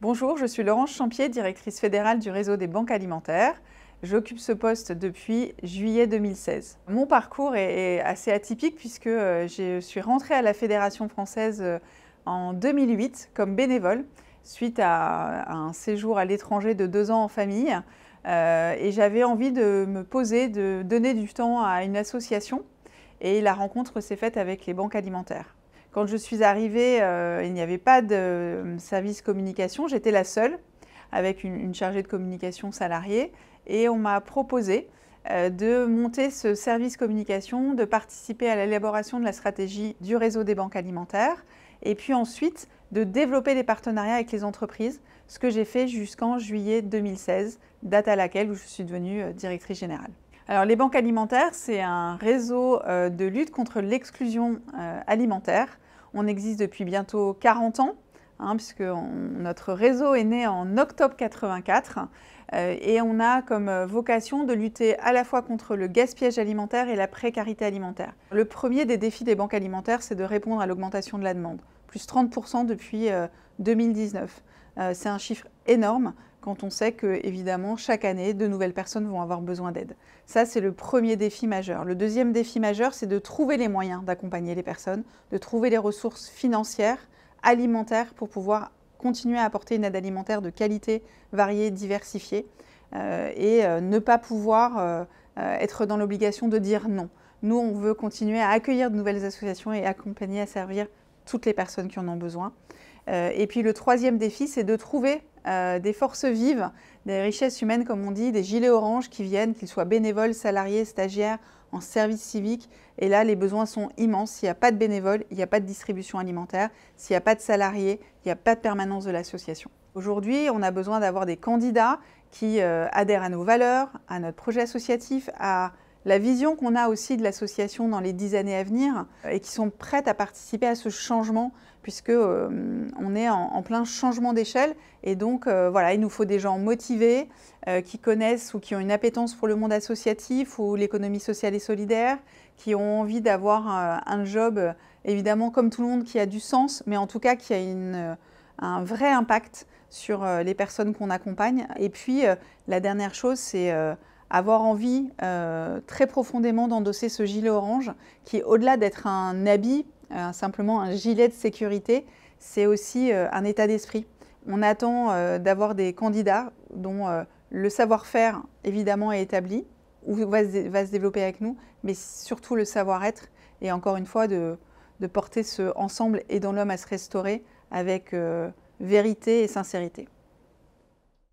Bonjour, je suis Laurence Champier, directrice fédérale du réseau des banques alimentaires. J'occupe ce poste depuis juillet 2016. Mon parcours est assez atypique puisque je suis rentrée à la Fédération française en 2008 comme bénévole suite à un séjour à l'étranger de 2 ans en famille. Et j'avais envie de me poser, de donner du temps à une association. Et la rencontre s'est faite avec les banques alimentaires. Quand je suis arrivée, il n'y avait pas de service communication, j'étais la seule avec une chargée de communication salariée et on m'a proposé de monter ce service communication, de participer à l'élaboration de la stratégie du réseau des banques alimentaires et puis ensuite de développer des partenariats avec les entreprises, ce que j'ai fait jusqu'en juillet 2016, date à laquelle je suis devenue directrice générale. Alors, les banques alimentaires, c'est un réseau de lutte contre l'exclusion alimentaire. On existe depuis bientôt 40 ans, puisque notre réseau est né en octobre 84 et on a comme vocation de lutter à la fois contre le gaspillage alimentaire et la précarité alimentaire. Le premier des défis des banques alimentaires, c'est de répondre à l'augmentation de la demande, plus 30% depuis 2019. C'est un chiffre énorme quand on sait que, évidemment, chaque année, de nouvelles personnes vont avoir besoin d'aide. Ça, c'est le premier défi majeur. Le deuxième défi majeur, c'est de trouver les moyens d'accompagner les personnes, de trouver les ressources financières, alimentaires, pour pouvoir continuer à apporter une aide alimentaire de qualité, variée, diversifiée, et ne pas pouvoir être dans l'obligation de dire non. Nous, on veut continuer à accueillir de nouvelles associations et accompagner, à servir toutes les personnes qui en ont besoin. Et puis le troisième défi, c'est de trouver des forces vives, des richesses humaines comme on dit, des gilets oranges qui viennent, qu'ils soient bénévoles, salariés, stagiaires, en service civique. Et là, les besoins sont immenses. S'il n'y a pas de bénévoles, il n'y a pas de distribution alimentaire. S'il n'y a pas de salariés, il n'y a pas de permanence de l'association. Aujourd'hui, on a besoin d'avoir des candidats qui adhèrent à nos valeurs, à notre projet associatif, à la vision qu'on a aussi de l'association dans les 10 années à venir et qui sont prêtes à participer à ce changement puisque on est en plein changement d'échelle et donc voilà, il nous faut des gens motivés qui connaissent ou qui ont une appétence pour le monde associatif ou l'économie sociale et solidaire, qui ont envie d'avoir un job évidemment comme tout le monde qui a du sens, mais en tout cas qui a un vrai impact sur les personnes qu'on accompagne. Et puis la dernière chose, c'est avoir envie très profondément d'endosser ce gilet orange qui, au-delà d'être un habit, simplement un gilet de sécurité, c'est aussi un état d'esprit. On attend d'avoir des candidats dont le savoir-faire évidemment est établi ou va se développer avec nous, mais surtout le savoir-être et encore une fois de porter ce ensemble aidant l'homme à se restaurer avec vérité et sincérité.